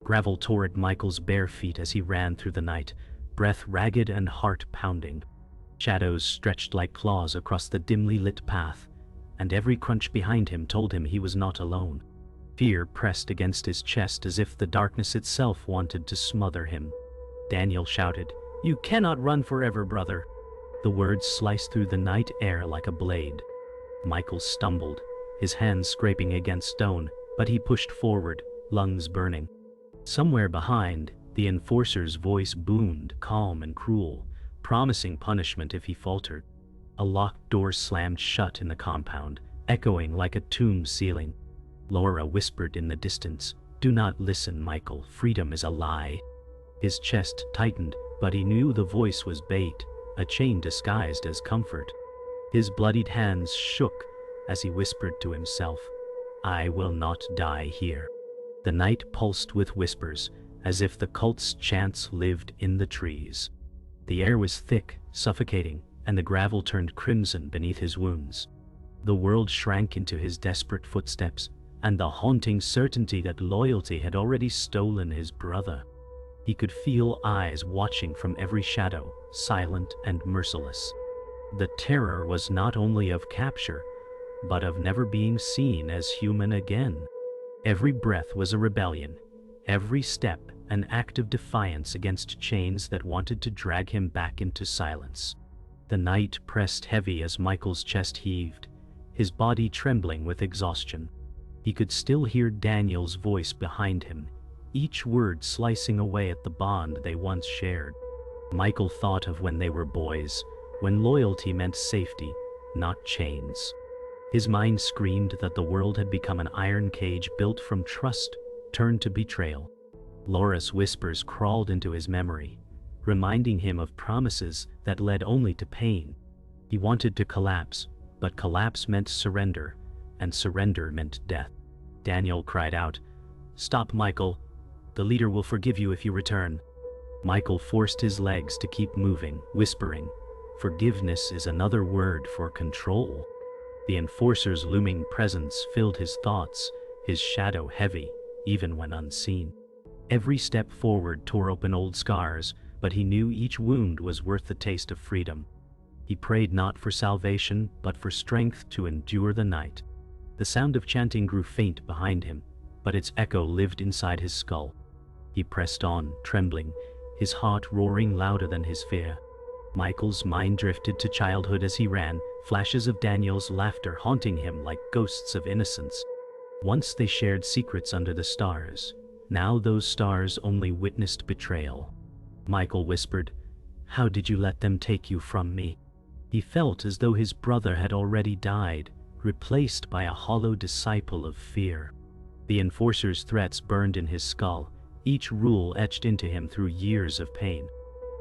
Gravel tore at Michael's bare feet as he ran through the night, breath ragged and heart pounding. Shadows stretched like claws across the dimly lit path, and every crunch behind him told him he was not alone. Fear pressed against his chest as if the darkness itself wanted to smother him. Daniel shouted, "You cannot run forever, brother." The words sliced through the night air like a blade. Michael stumbled, his hands scraping against stone, but he pushed forward, lungs burning. Somewhere behind, the enforcer's voice boomed, calm and cruel, promising punishment if he faltered. A locked door slammed shut in the compound, echoing like a tomb ceiling. Laura whispered in the distance, "Do not listen, Michael. Freedom is a lie." His chest tightened, but he knew the voice was bait, a chain disguised as comfort. His bloodied hands shook as he whispered to himself, "I will not die here." The night pulsed with whispers, as if the cult's chants lived in the trees. The air was thick, suffocating, and the gravel turned crimson beneath his wounds. The world shrank into his desperate footsteps, and the haunting certainty that loyalty had already stolen his brother. He could feel eyes watching from every shadow, silent and merciless. The terror was not only of capture, but of never being seen as human again. Every breath was a rebellion, every step an act of defiance against chains that wanted to drag him back into silence. The night pressed heavy as Michael's chest heaved, his body trembling with exhaustion. He could still hear Daniel's voice behind him, each word slicing away at the bond they once shared. Michael thought of when they were boys, when loyalty meant safety, not chains. His mind screamed that the world had become an iron cage built from trust, turned to betrayal. Laura's whispers crawled into his memory, reminding him of promises that led only to pain. He wanted to collapse, but collapse meant surrender, and surrender meant death. Daniel cried out, "Stop, Michael. The leader will forgive you if you return." Michael forced his legs to keep moving, whispering, "Forgiveness is another word for control." The enforcer's looming presence filled his thoughts, his shadow heavy, even when unseen. Every step forward tore open old scars, but he knew each wound was worth the taste of freedom. He prayed not for salvation, but for strength to endure the night. The sound of chanting grew faint behind him, but its echo lived inside his skull. He pressed on, trembling, his heart roaring louder than his fear. Michael's mind drifted to childhood as he ran, flashes of Daniel's laughter haunting him like ghosts of innocence. Once they shared secrets under the stars. Now those stars only witnessed betrayal. Michael whispered, "How did you let them take you from me?" He felt as though his brother had already died, replaced by a hollow disciple of fear. The enforcer's threats burned in his skull, each rule etched into him through years of pain.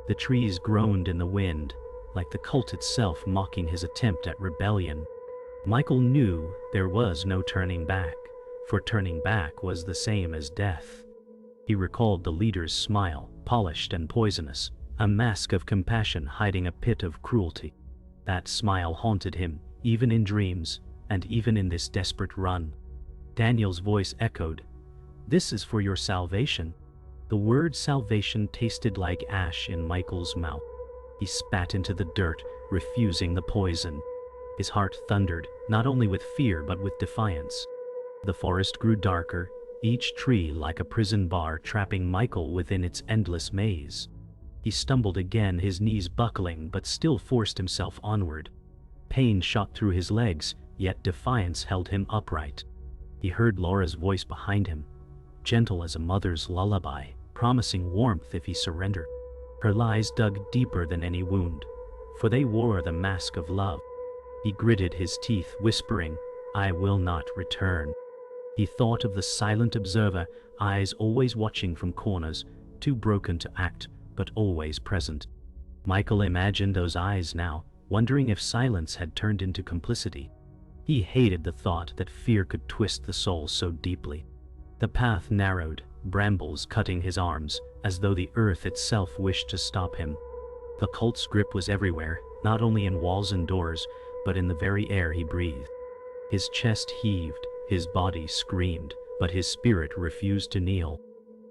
The trees groaned in the wind, like the cult itself mocking his attempt at rebellion. Michael knew there was no turning back, for turning back was the same as death. He recalled the leader's smile, polished and poisonous, a mask of compassion hiding a pit of cruelty. That smile haunted him, even in dreams, and even in this desperate run. Daniel's voice echoed, "This is for your salvation." The word salvation tasted like ash in Michael's mouth. He spat into the dirt, refusing the poison. His heart thundered, not only with fear but with defiance. The forest grew darker, each tree like a prison bar trapping Michael within its endless maze. He stumbled again, his knees buckling, but still forced himself onward. Pain shot through his legs, yet defiance held him upright. He heard Laura's voice behind him, gentle as a mother's lullaby, promising warmth if he surrendered. Her lies dug deeper than any wound, for they wore the mask of love. He gritted his teeth, whispering, "I will not return." He thought of the silent observer, eyes always watching from corners, too broken to act, but always present. Michael imagined those eyes now, wondering if silence had turned into complicity. He hated the thought that fear could twist the soul so deeply. The path narrowed, brambles cutting his arms, as though the earth itself wished to stop him. The cult's grip was everywhere, not only in walls and doors, but in the very air he breathed. His chest heaved, his body screamed, but his spirit refused to kneel.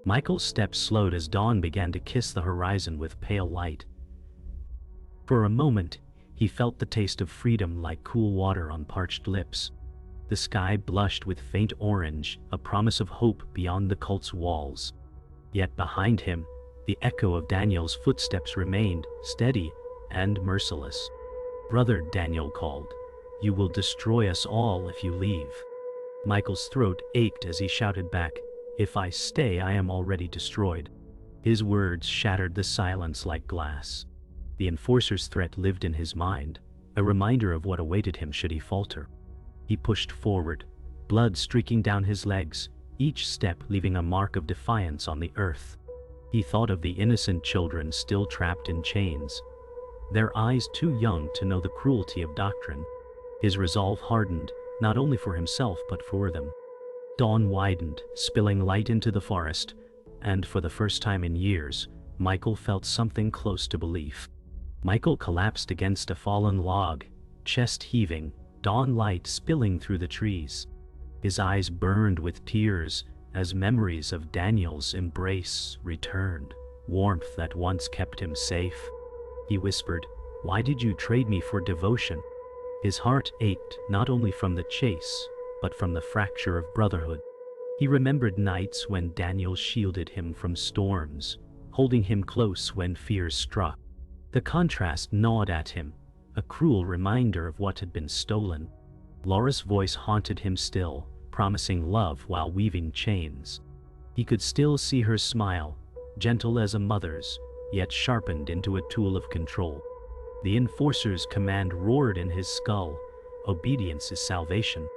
Michael's steps slowed as dawn began to kiss the horizon with pale light. For a moment, he felt the taste of freedom like cool water on parched lips. The sky blushed with faint orange, a promise of hope beyond the cult's walls. Yet behind him, the echo of Daniel's footsteps remained, steady and merciless. "Brother," Daniel called, "you will destroy us all if you leave." Michael's throat ached as he shouted back, "If I stay, I am already destroyed." His words shattered the silence like glass. The enforcer's threat lived in his mind, a reminder of what awaited him should he falter. He pushed forward, blood streaking down his legs, each step leaving a mark of defiance on the earth. He thought of the innocent children still trapped in chains, their eyes too young to know the cruelty of doctrine. His resolve hardened, not only for himself but for them. Dawn widened, spilling light into the forest, and for the first time in years, Michael felt something close to belief. Michael collapsed against a fallen log, chest heaving, dawn light spilling through the trees. His eyes burned with tears as memories of Daniel's embrace returned, warmth that once kept him safe. He whispered, "Why did you trade me for devotion?" His heart ached not only from the chase, but from the fracture of brotherhood. He remembered nights when Daniel shielded him from storms, holding him close when fears struck. The contrast gnawed at him, a cruel reminder of what had been stolen. Laura's voice haunted him still, promising love while weaving chains. He could still see her smile, gentle as a mother's, yet sharpened into a tool of control. The enforcer's command roared in his skull, "Obedience is salvation."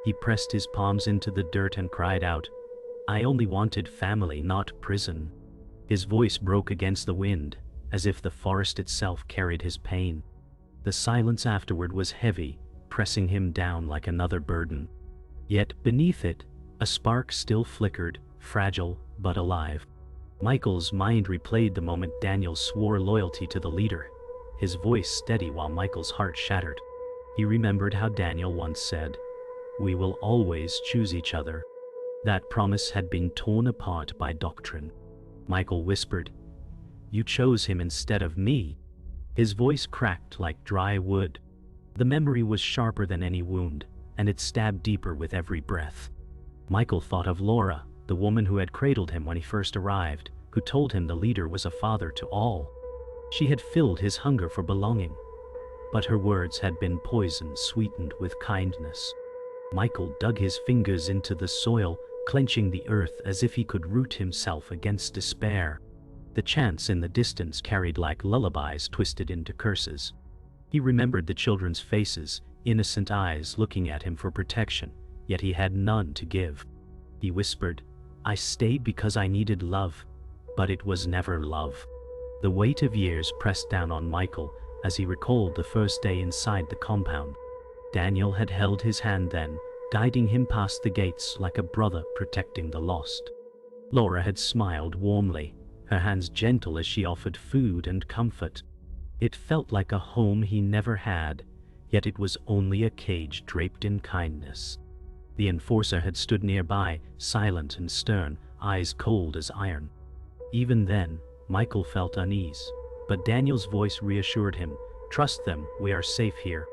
He pressed his palms into the dirt and cried out, "I only wanted family, not prison." His voice broke against the wind, as if the forest itself carried his pain. The silence afterward was heavy, pressing him down like another burden. Yet beneath it, a spark still flickered, fragile but alive. Michael's mind replayed the moment Daniel swore loyalty to the leader, his voice steady while Michael's heart shattered. He remembered how Daniel once said, "We will always choose each other." That promise had been torn apart by doctrine. Michael whispered, "You chose him instead of me." His voice cracked like dry wood. The memory was sharper than any wound, and it stabbed deeper with every breath. Michael thought of Laura, the woman who had cradled him when he first arrived, who told him the leader was a father to all. She had filled his hunger for belonging, but her words had been poison sweetened with kindness. Michael dug his fingers into the soil, clenching the earth as if he could root himself against despair. The chants in the distance carried like lullabies twisted into curses. He remembered the children's faces, innocent eyes looking at him for protection, yet he had none to give. He whispered, "I stayed because I needed love, but it was never love." The weight of years pressed down on Michael as he recalled the first day inside the compound. Daniel had held his hand then, guiding him past the gates like a brother protecting the lost. Laura had smiled warmly, her hands gentle as she offered food and comfort. It felt like a home he never had, yet it was only a cage draped in kindness. The enforcer had stood nearby, silent and stern, eyes cold as iron. Even then, Michael felt unease, but Daniel's voice reassured him, "Trust them, we are safe here."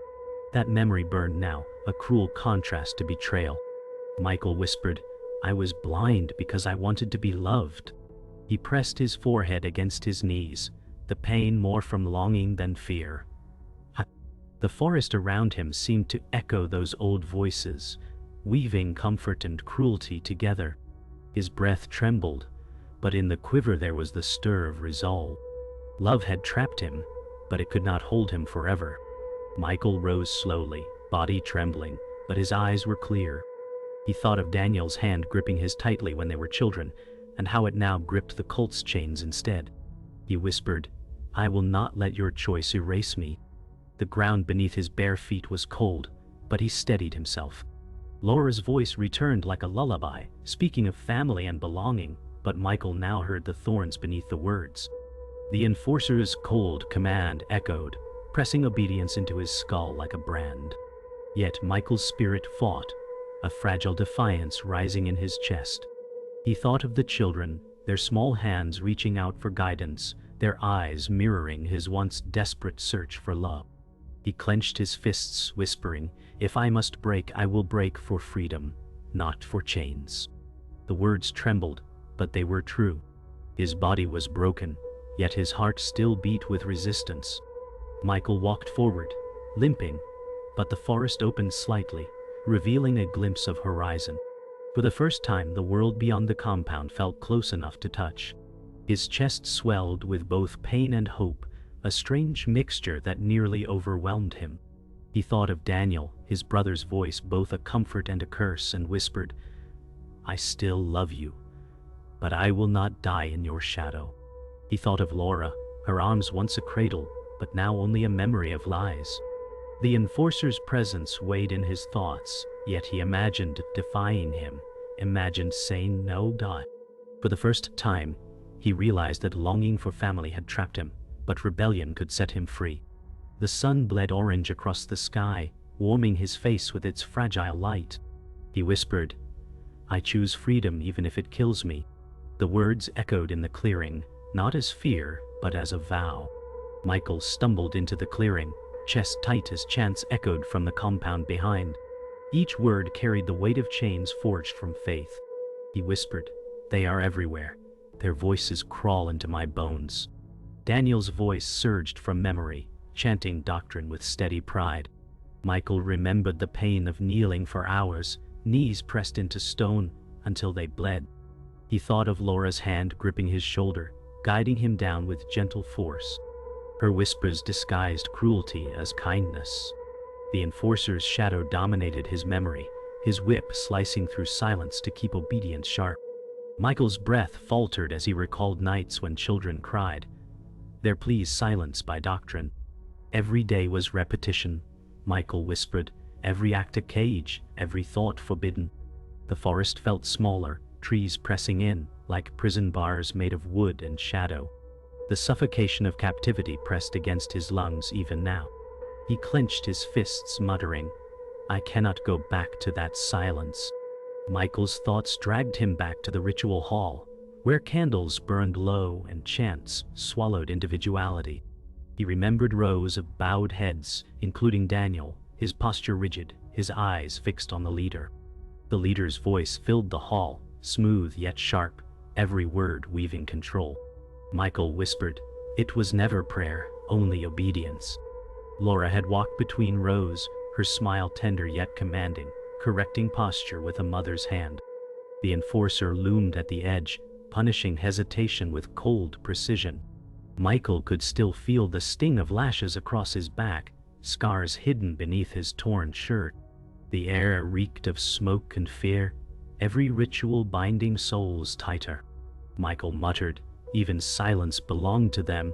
That memory burned now, a cruel contrast to betrayal. Michael whispered, "I was blind because I wanted to be loved." He pressed his forehead against his knees, the pain more from longing than fear. The forest around him seemed to echo those old voices, weaving comfort and cruelty together. His breath trembled, but in the quiver there was the stir of resolve. Love had trapped him, but it could not hold him forever. Michael rose slowly, body trembling, but his eyes were clear. He thought of Daniel's hand gripping his tightly when they were children, and how it now gripped the cult's chains instead. He whispered, "I will not let your choice erase me." The ground beneath his bare feet was cold, but he steadied himself. Laura's voice returned like a lullaby, speaking of family and belonging, but Michael now heard the thorns beneath the words. The enforcer's cold command echoed, pressing obedience into his skull like a brand. Yet Michael's spirit fought, a fragile defiance rising in his chest. He thought of the children, their small hands reaching out for guidance, their eyes mirroring his once desperate search for love. He clenched his fists, whispering, "If I must break, I will break for freedom, not for chains." The words trembled, but they were true. His body was broken, yet his heart still beat with resistance. Michael walked forward, limping, but the forest opened slightly, revealing a glimpse of horizon. For the first time, the world beyond the compound felt close enough to touch. His chest swelled with both pain and hope, a strange mixture that nearly overwhelmed him. He thought of Daniel, his brother's voice both a comfort and a curse, and whispered, "I still love you, but I will not die in your shadow." He thought of Laura, her arms once a cradle, but now only a memory of lies. The enforcer's presence weighed in his thoughts, yet he imagined defying him, imagined saying no. For the first time, he realized that longing for family had trapped him, but rebellion could set him free. The sun bled orange across the sky, warming his face with its fragile light. He whispered, "I choose freedom even if it kills me." The words echoed in the clearing, not as fear, but as a vow. Michael stumbled into the clearing, chest tight as chants echoed from the compound behind. Each word carried the weight of chains forged from faith. He whispered, "They are everywhere. Their voices crawl into my bones." Daniel's voice surged from memory, chanting doctrine with steady pride. Michael remembered the pain of kneeling for hours, knees pressed into stone, until they bled. He thought of Laura's hand gripping his shoulder, guiding him down with gentle force. Her whispers disguised cruelty as kindness. The enforcer's shadow dominated his memory, his whip slicing through silence to keep obedience sharp. Michael's breath faltered as he recalled nights when children cried, their pleas silenced by doctrine. Every day was repetition, Michael whispered, every act a cage, every thought forbidden. The forest felt smaller, trees pressing in, like prison bars made of wood and shadow. The suffocation of captivity pressed against his lungs even now. He clenched his fists, muttering, "I cannot go back to that silence." Michael's thoughts dragged him back to the ritual hall, where candles burned low and chants swallowed individuality. He remembered rows of bowed heads, including Daniel, his posture rigid, his eyes fixed on the leader. The leader's voice filled the hall, smooth yet sharp, every word weaving control. Michael whispered, "It was never prayer, only obedience." Laura had walked between rows, her smile tender yet commanding, correcting posture with a mother's hand. The enforcer loomed at the edge, punishing hesitation with cold precision. Michael could still feel the sting of lashes across his back, scars hidden beneath his torn shirt. The air reeked of smoke and fear, every ritual binding souls tighter. Michael muttered, even silence belonged to them.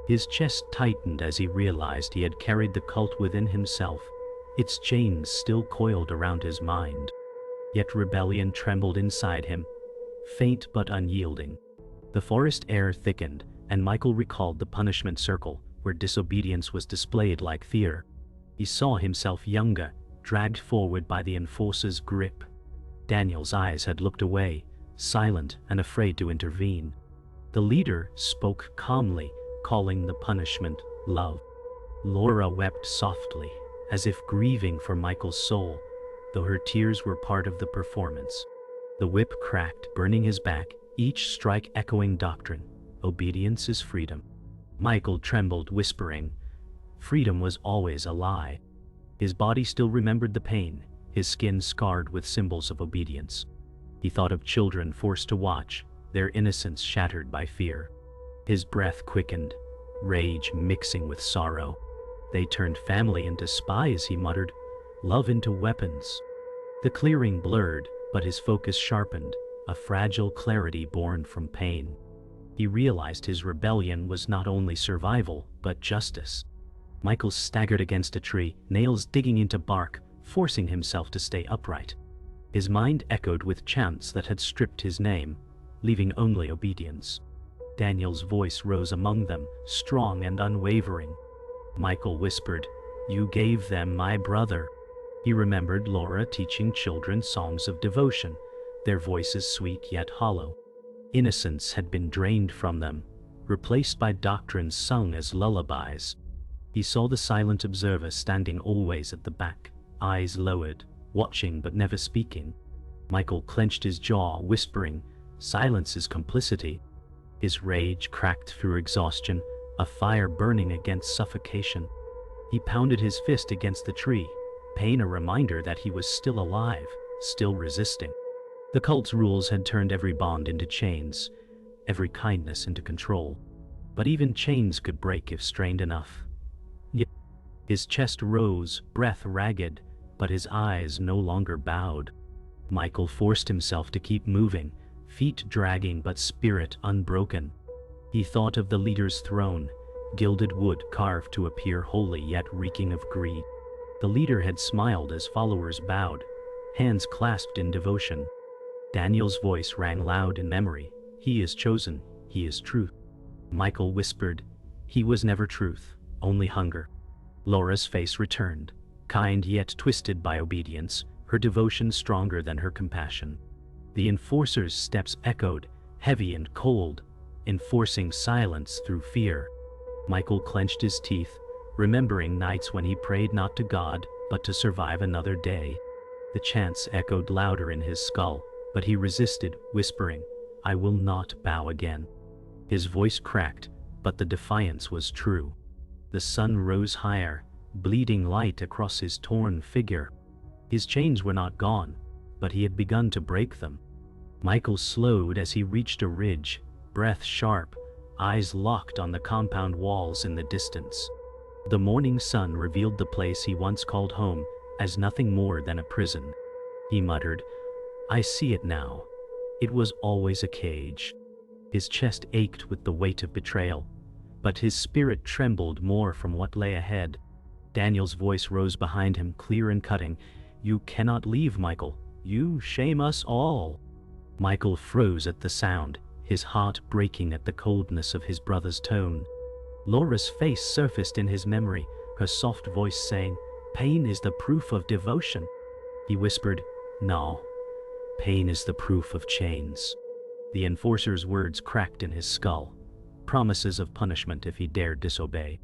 His chest tightened as he realized he had carried the cult within himself, its chains still coiled around his mind. Yet rebellion trembled inside him, faint but unyielding. The forest air thickened, and Michael recalled the punishment circle, where disobedience was displayed like fear. He saw himself younger, dragged forward by the enforcer's grip. Daniel's eyes had looked away, silent and afraid to intervene. The leader spoke calmly, calling the punishment love. Laura wept softly, as if grieving for Michael's soul, though her tears were part of the performance. The whip cracked, burning his back, each strike echoing doctrine, obedience is freedom. Michael trembled, whispering, freedom was always a lie. His body still remembered the pain, his skin scarred with symbols of obedience. He thought of children forced to watch, their innocence shattered by fear. His breath quickened, rage mixing with sorrow. They turned family into spies, he muttered, love into weapons. The clearing blurred, but his focus sharpened, a fragile clarity born from pain. He realized his rebellion was not only survival, but justice. Michael staggered against a tree, nails digging into bark, forcing himself to stay upright. His mind echoed with chants that had stripped his name, leaving only obedience. Daniel's voice rose among them, strong and unwavering. Michael whispered, "You gave them my brother." He remembered Laura teaching children songs of devotion, their voices sweet yet hollow. Innocence had been drained from them, replaced by doctrines sung as lullabies. He saw the silent observer standing always at the back, eyes lowered, watching but never speaking. Michael clenched his jaw, whispering, "Silence is complicity." His rage cracked through exhaustion, a fire burning against suffocation. He pounded his fist against the tree, pain a reminder that he was still alive, still resisting. The cult's rules had turned every bond into chains, every kindness into control. But even chains could break if strained enough. Yet his chest rose, breath ragged, but his eyes no longer bowed. Michael forced himself to keep moving, feet dragging but spirit unbroken. He thought of the leader's throne, gilded wood carved to appear holy yet reeking of greed. The leader had smiled as followers bowed, hands clasped in devotion. Daniel's voice rang loud in memory. "He is chosen, he is truth." Michael whispered, "He was never truth, only hunger." Laura's face returned, kind yet twisted by obedience, her devotion stronger than her compassion. The enforcer's steps echoed, heavy and cold, enforcing silence through fear. Michael clenched his teeth, remembering nights when he prayed not to God, but to survive another day. The chants echoed louder in his skull, but he resisted, whispering, "I will not bow again." His voice cracked, but the defiance was true. The sun rose higher, bleeding light across his torn figure. His chains were not gone, but he had begun to break them. Michael slowed as he reached a ridge, breath sharp, eyes locked on the compound walls in the distance. The morning sun revealed the place he once called home as nothing more than a prison. He muttered, "I see it now. It was always a cage." His chest ached with the weight of betrayal, but his spirit trembled more from what lay ahead. Daniel's voice rose behind him, clear and cutting. "You cannot leave, Michael. You shame us all." Michael froze at the sound, his heart breaking at the coldness of his brother's tone. Laura's face surfaced in his memory, her soft voice saying, "Pain is the proof of devotion." He whispered, "No, pain is the proof of chains." The enforcer's words cracked in his skull, promises of punishment if he dared disobey.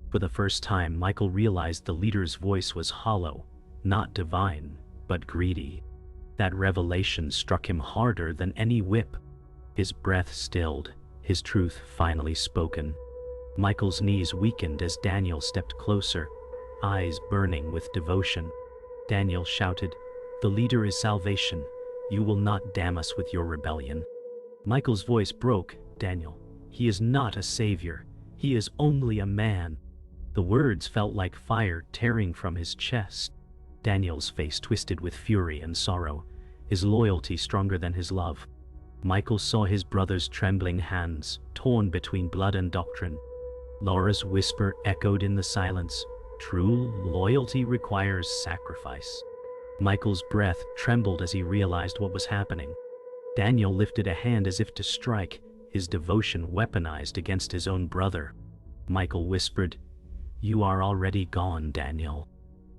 For the first time, Michael realized the leader's voice was hollow, not divine, but greedy. That revelation struck him harder than any whip. His breath stilled, his truth finally spoken. Michael's knees weakened as Daniel stepped closer, eyes burning with devotion. Daniel shouted, "The leader is salvation. You will not damn us with your rebellion." Michael's voice broke. "Daniel, he is not a savior. He is only a man." The words felt like fire tearing from his chest. Daniel's face twisted with fury and sorrow, his loyalty stronger than his love. Michael saw his brother's trembling hands, torn between blood and doctrine. Laura's whisper echoed in the silence, "True loyalty requires sacrifice." Michael's breath trembled as he realized what was happening. Daniel lifted a hand as if to strike, his devotion weaponized against his own brother. Michael whispered, "You are already gone, Daniel."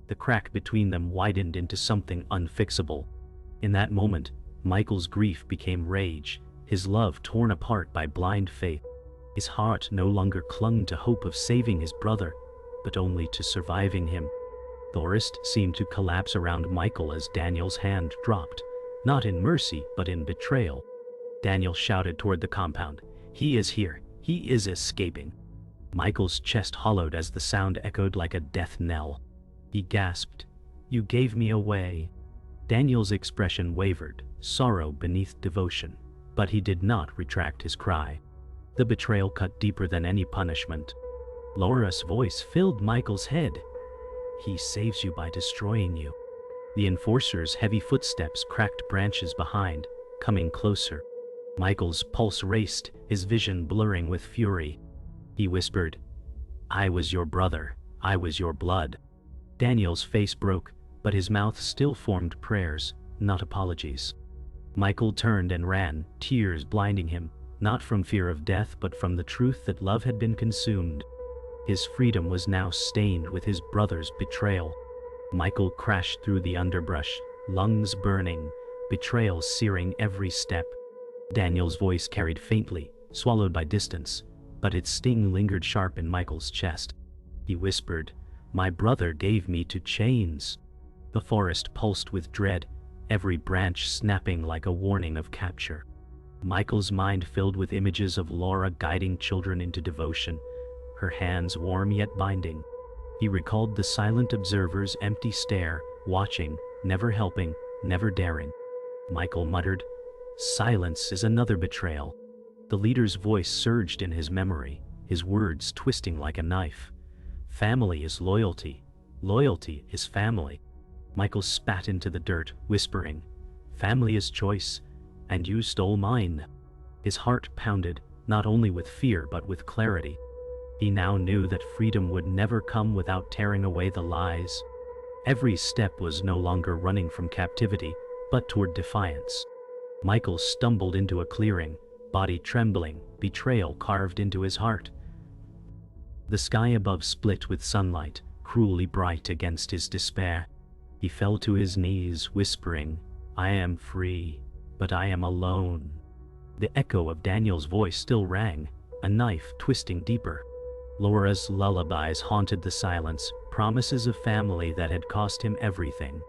The crack between them widened into something unfixable. In that moment, Michael's grief became rage, his love torn apart by blind faith. His heart no longer clung to hope of saving his brother, but only to surviving him. The forest seemed to collapse around Michael as Daniel's hand dropped, not in mercy but in betrayal. Daniel shouted toward the compound, "He is here, he is escaping." Michael's chest hollowed as the sound echoed like a death knell. He gasped, "You gave me away." Daniel's expression wavered, sorrow beneath devotion, but he did not retract his cry. The betrayal cut deeper than any punishment. Laura's voice filled Michael's head. "He saves you by destroying you." The enforcer's heavy footsteps cracked branches behind, coming closer. Michael's pulse raced, his vision blurring with fury. He whispered, "I was your brother, I was your blood." Daniel's face broke, but his mouth still formed prayers, not apologies. Michael turned and ran, tears blinding him, not from fear of death but from the truth that love had been consumed. His freedom was now stained with his brother's betrayal. Michael crashed through the underbrush, lungs burning, betrayal searing every step. Daniel's voice carried faintly, swallowed by distance, but its sting lingered sharp in Michael's chest. He whispered, "My brother gave me to chains." The forest pulsed with dread, every branch snapping like a warning of capture. Michael's mind filled with images of Laura guiding children into devotion, her hands warm yet binding. He recalled the silent observer's empty stare, watching, never helping, never daring. Michael muttered, "Silence is another betrayal." The leader's voice surged in his memory, his words twisting like a knife. "Family is loyalty. Loyalty is family." Michael spat into the dirt, whispering, "Family is choice, and you stole mine." His heart pounded, not only with fear but with clarity. He now knew that freedom would never come without tearing away the lies. Every step was no longer running from captivity, but toward defiance. Michael stumbled into a clearing, body trembling, betrayal carved into his heart. The sky above split with sunlight, cruelly bright against his despair. He fell to his knees, whispering, "I am free, but I am alone." The echo of Daniel's voice still rang, a knife twisting deeper. Laura's lullabies haunted the silence, promises of family that had cost him everything.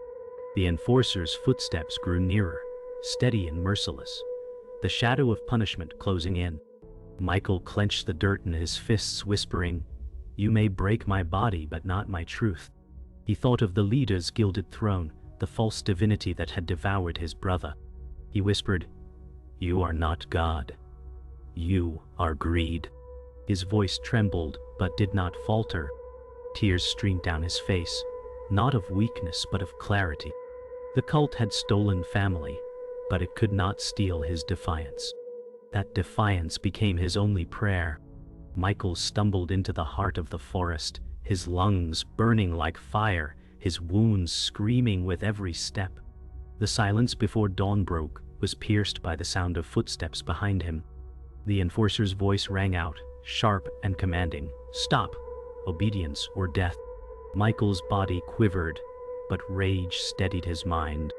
The enforcer's footsteps grew nearer, steady and merciless, the shadow of punishment closing in. Michael clenched the dirt in his fists, whispering, "You may break my body, but not my truth." He thought of the leader's gilded throne, the false divinity that had devoured his brother. He whispered, "You are not God. You are greed." His voice trembled, but did not falter. Tears streamed down his face, not of weakness but of clarity. The cult had stolen family, but it could not steal his defiance. That defiance became his only prayer. Michael stumbled into the heart of the forest, his lungs burning like fire, his wounds screaming with every step. The silence before dawn broke was pierced by the sound of footsteps behind him. The enforcer's voice rang out, sharp and commanding, "Stop! Obedience or death." Michael's body quivered, but rage steadied his mind.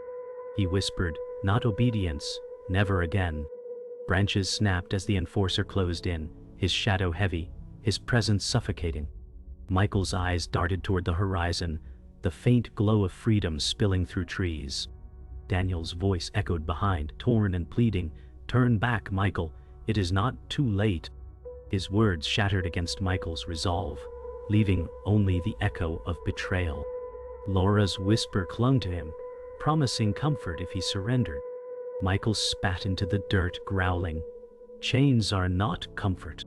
He whispered, "Not obedience, never again." Branches snapped as the enforcer closed in, his shadow heavy, his presence suffocating. Michael's eyes darted toward the horizon, the faint glow of freedom spilling through trees. Daniel's voice echoed behind, torn and pleading, "Turn back, Michael, it is not too late." His words shattered against Michael's resolve, leaving only the echo of betrayal. Laura's whisper clung to him, promising comfort if he surrendered. Michael spat into the dirt, growling, "Chains are not comfort."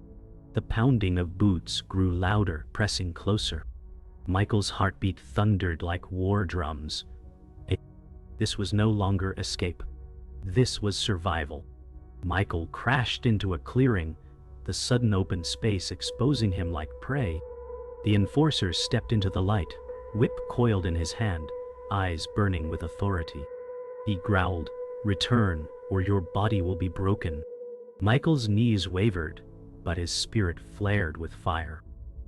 The pounding of boots grew louder, pressing closer. Michael's heartbeat thundered like war drums. This was no longer escape. This was survival. Michael crashed into a clearing, the sudden open space exposing him like prey. The enforcer stepped into the light, whip coiled in his hand, eyes burning with authority. He growled, "Return, or your body will be broken." Michael's knees wavered, but his spirit flared with fire.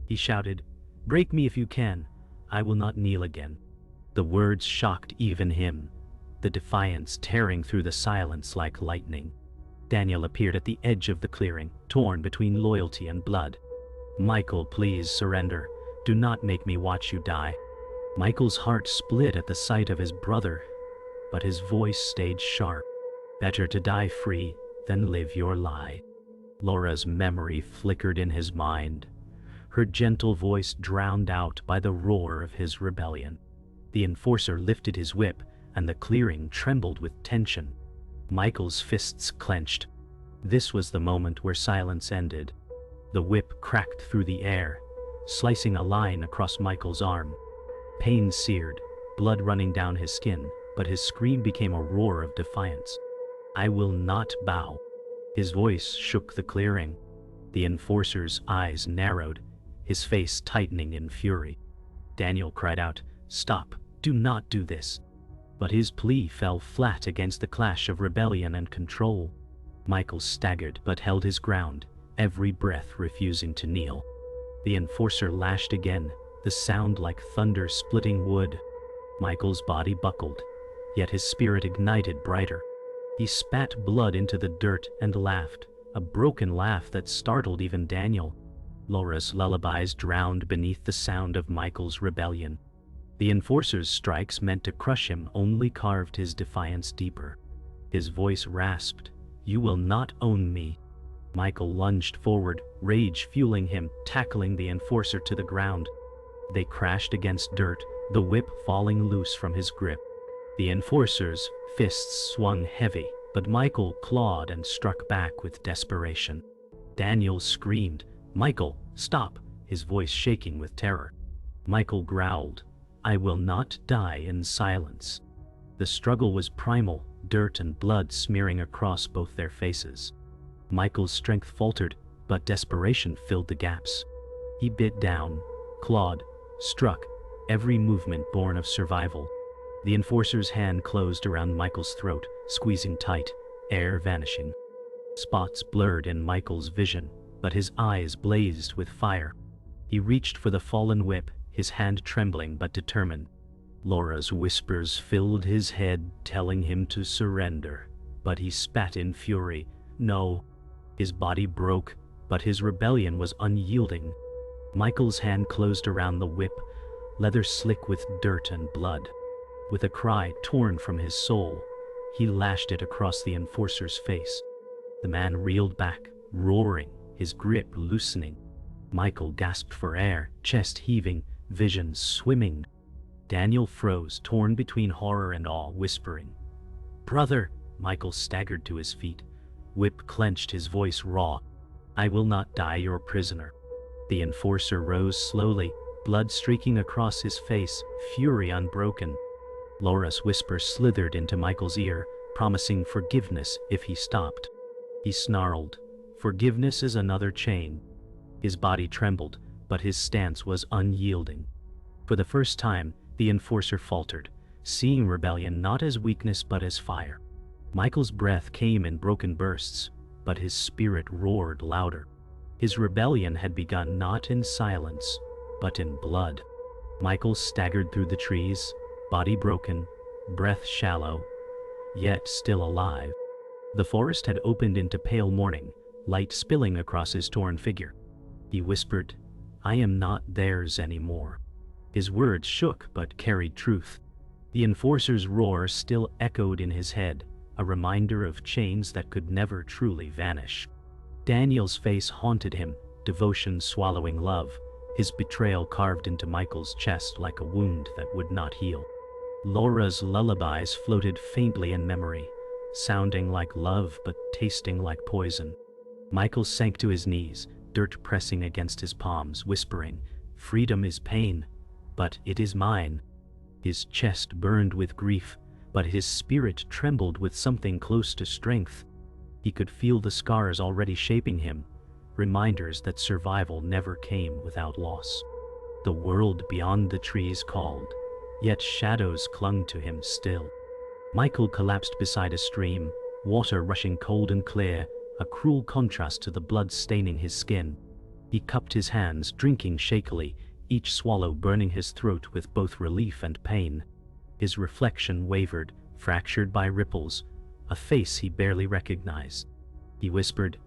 He shouted, "Break me if you can, I will not kneel again." The words shocked even him, the defiance tearing through the silence like lightning. Daniel appeared at the edge of the clearing, torn between loyalty and blood. "Michael, please surrender. Do not make me watch you die." Michael's heart split at the sight of his brother, but his voice stayed sharp. "Better to die free than live your lie." Laura's memory flickered in his mind, her gentle voice drowned out by the roar of his rebellion. The enforcer lifted his whip, and the clearing trembled with tension. Michael's fists clenched. This was the moment where silence ended. The whip cracked through the air, slicing a line across Michael's arm. Pain seared, blood running down his skin, but his scream became a roar of defiance. "I will not bow." His voice shook the clearing. The enforcer's eyes narrowed, his face tightening in fury. Daniel cried out, "Stop, do not do this." But his plea fell flat against the clash of rebellion and control. Michael staggered but held his ground, every breath refusing to kneel. The enforcer lashed again, the sound like thunder splitting wood. Michael's body buckled, yet his spirit ignited brighter. He spat blood into the dirt and laughed, a broken laugh that startled even Daniel. Laura's lullabies drowned beneath the sound of Michael's rebellion. The enforcer's strikes meant to crush him only carved his defiance deeper. His voice rasped, "You will not own me." Michael lunged forward, rage fueling him, tackling the enforcer to the ground. They crashed against dirt, the whip falling loose from his grip. The enforcer's fists swung heavy, but Michael clawed and struck back with desperation. Daniel screamed, "Michael, stop!" his voice shaking with terror. Michael growled, "I will not die in silence." The struggle was primal, dirt and blood smearing across both their faces. Michael's strength faltered, but desperation filled the gaps. He bit down, clawed, struck, every movement born of survival. The enforcer's hand closed around Michael's throat, squeezing tight, air vanishing. Spots blurred in Michael's vision, but his eyes blazed with fire. He reached for the fallen whip, his hand trembling but determined. Laura's whispers filled his head, telling him to surrender, but he spat in fury, "No." His body broke, but his rebellion was unyielding. Michael's hand closed around the whip, leather slick with dirt and blood. With a cry torn from his soul, he lashed it across the enforcer's face. The man reeled back, roaring, his grip loosening. Michael gasped for air, chest heaving, vision swimming. Daniel froze, torn between horror and awe, whispering, "Brother!" Michael staggered to his feet. Whip clenched, his voice raw. "I will not die your prisoner." The enforcer rose slowly, blood streaking across his face, fury unbroken. Laura's whisper slithered into Michael's ear, promising forgiveness if he stopped. He snarled, "Forgiveness is another chain." His body trembled, but his stance was unyielding. For the first time, the enforcer faltered, seeing rebellion not as weakness but as fire. Michael's breath came in broken bursts, but his spirit roared louder. His rebellion had begun not in silence, but in blood. Michael staggered through the trees, body broken, breath shallow, yet still alive. The forest had opened into pale morning, light spilling across his torn figure. He whispered, "I am not theirs anymore." His words shook but carried truth. The enforcer's roar still echoed in his head, a reminder of chains that could never truly vanish. Daniel's face haunted him, devotion swallowing love, his betrayal carved into Michael's chest like a wound that would not heal. Laura's lullabies floated faintly in memory, sounding like love but tasting like poison. Michael sank to his knees, dirt pressing against his palms, whispering, "Freedom is pain, but it is mine." His chest burned with grief, but his spirit trembled with something close to strength. He could feel the scars already shaping him, reminders that survival never came without loss. The world beyond the trees called, yet shadows clung to him still. Michael collapsed beside a stream, water rushing cold and clear, a cruel contrast to the blood staining his skin. He cupped his hands, drinking shakily, each swallow burning his throat with both relief and pain. His reflection wavered, fractured by ripples, a face he barely recognized. He whispered,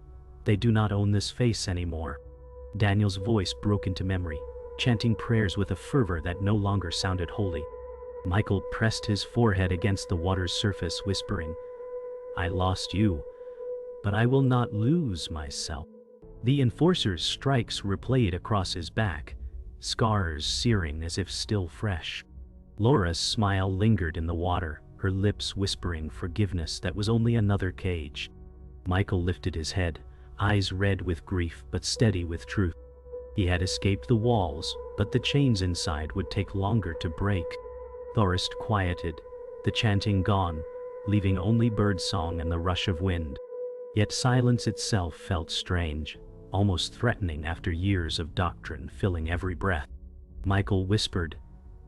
"They do not own this face anymore." Daniel's voice broke into memory, chanting prayers with a fervor that no longer sounded holy. Michael pressed his forehead against the water's surface, whispering, "I lost you, but I will not lose myself." The enforcer's strikes replayed across his back, scars searing as if still fresh. Laura's smile lingered in the water, her lips whispering forgiveness that was only another cage. Michael lifted his head, eyes red with grief but steady with truth. He had escaped the walls, but the chains inside would take longer to break. Forest quieted, the chanting gone, leaving only birdsong and the rush of wind. Yet silence itself felt strange, almost threatening after years of doctrine filling every breath. Michael whispered,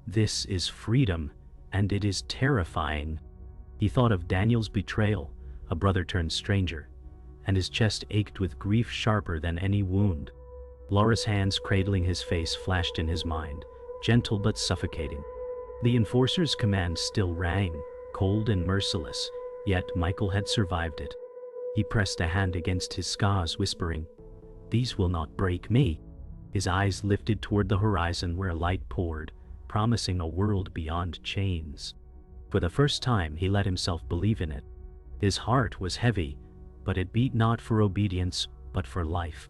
"This is freedom, and it is terrifying." He thought of Daniel's betrayal, a brother turned stranger, and his chest ached with grief sharper than any wound. Laura's hands cradling his face flashed in his mind, gentle but suffocating. The enforcer's command still rang, cold and merciless, Yet Michael had survived it. He pressed a hand against his scars, whispering, "These will not break me." His eyes lifted toward the horizon where light poured, promising a world beyond chains. For the first time he let himself believe in it. His heart was heavy, but it beat not for obedience, but for life.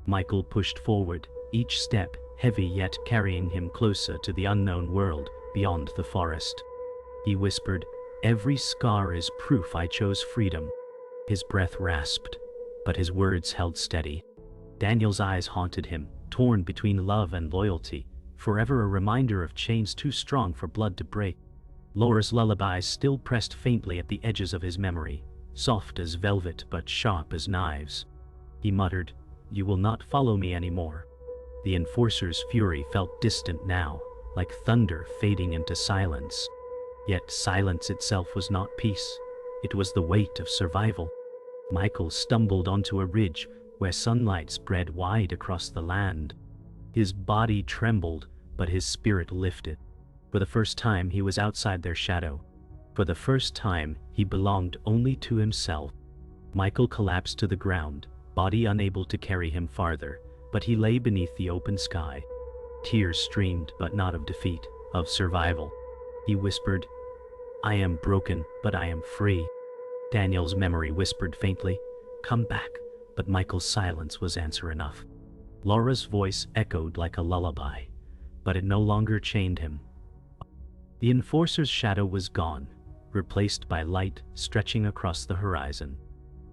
Michael pushed forward, each step heavy yet carrying him closer to the unknown world beyond the forest. He whispered, "Every scar is proof I chose freedom." His breath rasped, but his words held steady. Daniel's eyes haunted him, torn between love and loyalty, forever a reminder of chains too strong for blood to break. Laura's lullabies still pressed faintly at the edges of his memory, soft as velvet but sharp as knives. He muttered, "You will not follow me anymore." The enforcer's fury felt distant now, like thunder fading into silence. Yet silence itself was not peace. It was the weight of survival. Michael stumbled onto a ridge where sunlight spread wide across the land. His body trembled, but his spirit lifted. For the first time he was outside their shadow. For the first time he belonged only to himself. Michael collapsed to the ground, body unable to carry him farther, but he lay beneath the open sky. Tears streamed, but not of defeat, of survival. He whispered, "I am broken, but I am free." Daniel's memory whispered faintly, "Come back," but Michael's silence was answer enough. Laura's voice echoed like a lullaby, but it no longer chained him. The enforcer's shadow was gone, replaced by light stretching across the horizon.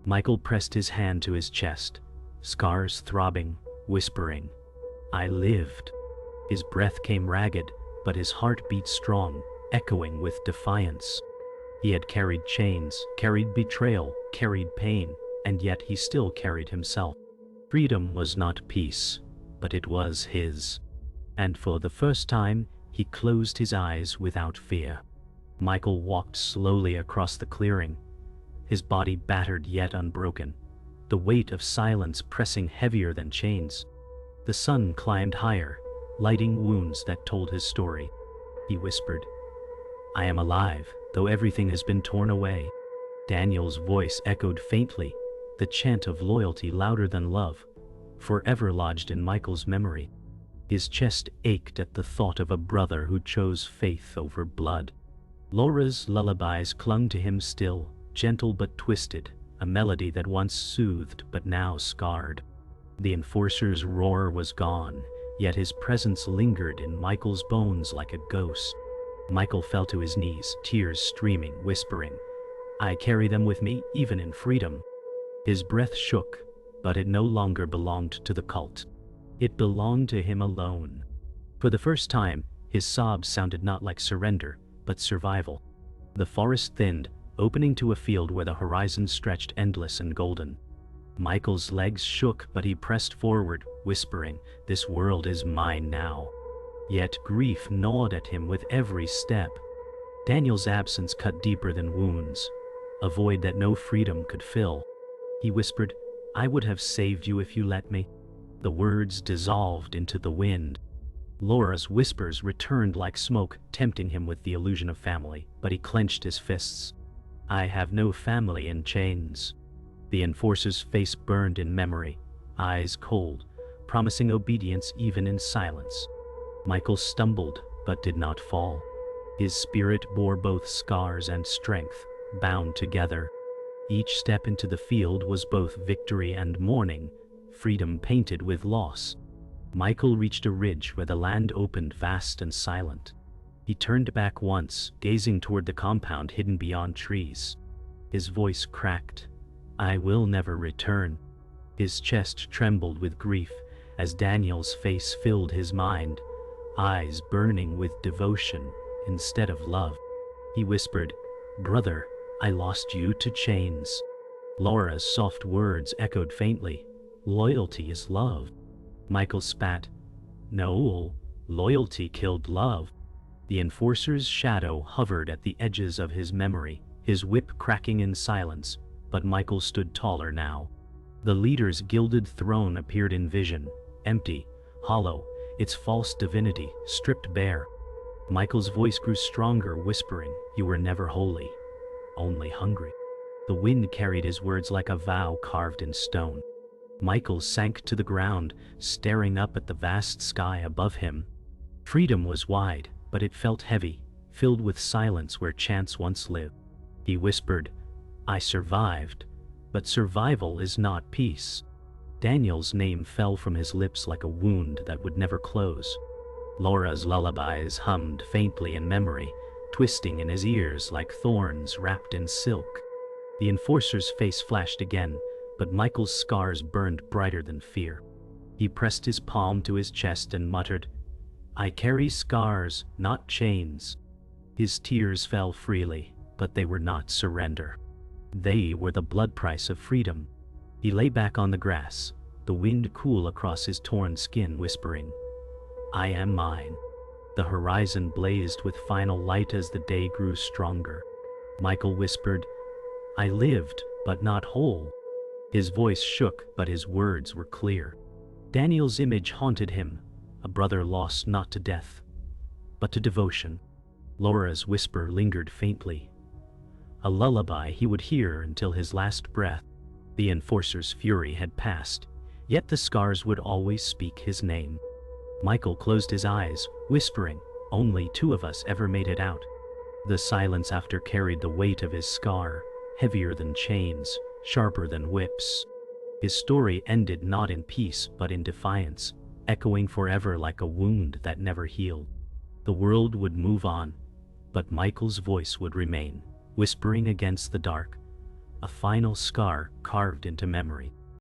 Michael pressed his hand to his chest, scars throbbing, whispering, "I lived." His breath came ragged, but his heart beat strong, echoing with defiance. He had carried chains, carried betrayal, carried pain, and yet he still carried himself. Freedom was not peace, but it was his. And for the first time, he closed his eyes without fear. Michael walked slowly across the clearing, his body battered yet unbroken, the weight of silence pressing heavier than chains. The sun climbed higher, lighting wounds that told his story. He whispered, "I am alive, though everything has been torn away." Daniel's voice echoed faintly, the chant of loyalty louder than love, forever lodged in Michael's memory. His chest ached at the thought of a brother who chose faith over blood. Laura's lullabies clung to him still, gentle but twisted, a melody that once soothed but now scarred. The enforcer's roar was gone, yet his presence lingered in Michael's bones like a ghost. Michael fell to his knees, tears streaming, whispering, "I carry them with me, even in freedom." His breath shook, but it no longer belonged to the cult. It belonged to him alone. For the first time, his sobs sounded not like surrender, but survival. The forest thinned, opening to a field where the horizon stretched endless and golden. Michael's legs shook, but he pressed forward, whispering, "This world is mine now." Yet grief gnawed at him with every step. Daniel's absence cut deeper than wounds, a void that no freedom could fill. He whispered, "I would have saved you if you let me." The words dissolved into the wind. Laura's whispers returned like smoke, tempting him with the illusion of family, but he clenched his fists. "I have no family in chains." The enforcer's face burned in memory, eyes cold, promising obedience even in silence. Michael stumbled, but did not fall. His spirit bore both scars and strength, bound together. Each step into the field was both victory and mourning, freedom painted with loss. Michael reached a ridge where the land opened vast and silent. He turned back once, gazing toward the compound hidden beyond trees. His voice cracked, "I will never return." His chest trembled with grief as Daniel's face filled his mind, eyes burning with devotion instead of love. He whispered, "Brother, I lost you to chains." Laura's soft words echoed faintly, "Loyalty is love." Michael spat, "No, loyalty killed love." The enforcer's shadow hovered at the edges of his memory, his whip cracking in silence, but Michael stood taller now. The leader's gilded throne appeared in vision, empty, hollow, its false divinity stripped bare. Michael's voice grew stronger, whispering, "You were never holy, only hungry." The wind carried his words like a vow carved in stone. Michael sank to the ground, staring up at the vast sky above him. Freedom was wide, but it felt heavy, filled with silence where chance once lived. He whispered, "I survived, but survival is not peace." Daniel's name fell from his lips like a wound that would never close. Laura's lullabies hummed faintly in memory, twisting in his ears like thorns wrapped in silk. The enforcer's face flashed again, but Michael's scars burned brighter than fear. He pressed his palm to his chest and muttered, "I carry scars, not chains." His tears fell freely, but they were not surrender. They were the blood price of freedom. He lay back on the grass, the wind cool across his torn skin, whispering, "I am mine." The horizon blazed with final light as the day grew stronger. Michael whispered, "I lived, but not whole." His voice shook, but his words were clear. Daniel's image haunted him, a brother lost not to death, but to devotion. Laura's whisper lingered faintly, a lullaby he would hear until his last breath. The enforcer's fury had passed, yet the scars would always speak his name. Michael closed his eyes, whispering, "Only two of us ever made it out." The silence after carried the weight of his scar, heavier than chains, sharper than whips. His story ended not in peace but in defiance, echoing forever like a wound that never healed. The world would move on, but Michael's voice would remain, whispering against the dark, a final scar carved into memory.